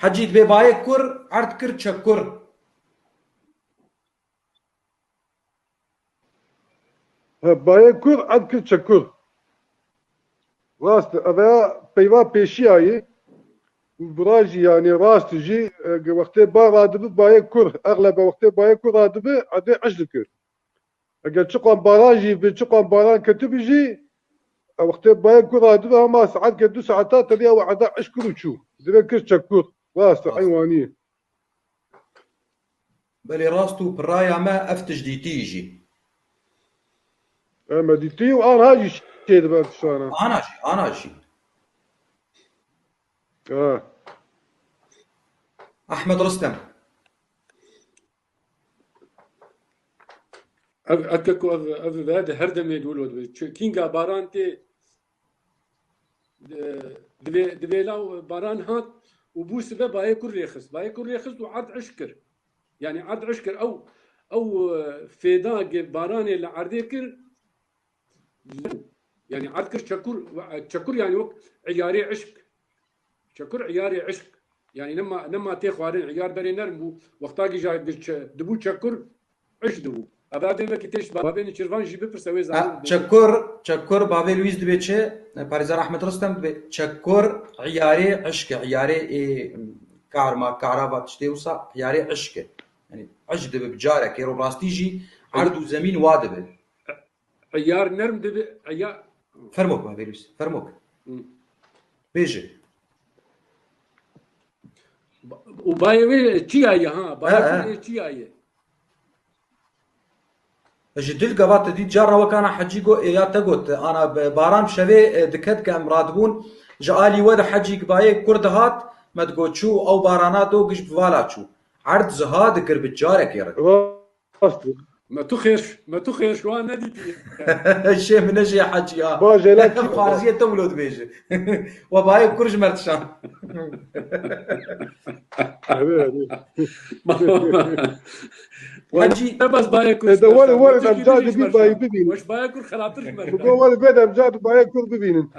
حەجی دبێ باە کوڕ عرض کرد چەکوڕ. باە کوڕ عرض کرد چەکوڕ. ڕاستە ئەvê peyva pêşiyayê براجي يعني راست جي وقتي با رادب باي كور اغلب وقتي باي كور رادب عدي عجلك اگر تشقم باراجي بتشقم باران كتب جي وقتي باي كور رادب ما ساعات كدو ساعات تبيا وعدا عشكر وشو دبا كر تشكر راست حيوانيه بلي راستو برايا ما افتش دي تيجي اما ديتي وانا هاجي شي دابا الشارع انا جي احمد رستم اككو هذا هردم يدولو كينغا باران تي دبيلا باران هات وبوس باي كل ريخص وعد عشكر يعني عد عشكر او فيداق باران اللي عرديكر يعني عد شكر يعني وقت عياري عشق شكر عياري عشق يعني لما تاخوارين عيار بري نرمو وقتاقي جاي دبو شكر عش دبو ابادي ما كتيش بابين شرفان جيب برسوي زعما شكر بابي لويس دبي تشي باريزار احمد رستم دبي شكر عياري عشق عياري كارما كارابا تشتيوسا عياري عشق يعني عجد بجارك يرو راستيجي عرض زمين وادبه عيار نرم دبي عيار فرموك بابي لويس فرموك بيجي وباي تشي ها باي تشي جدل قبات دي جارة وكان حجيجو يا تقول أنا باران شوي دكت كام رادبون جالي وده حجيج باي كردهات ما تقول شو أو باراناتو قش بفالا شو عرض زهاد قرب جارك يا رجل ما تخيرش وانا ديتي الشيء من اجي حجي باجي لك خارجية تملود بيجي وباي كرج مرتشان حجي بس بايكور هذا ولا امجاد بي باي ببين واش بايكور خلاطرش مرة ولا بيد امجاد بايكور ببين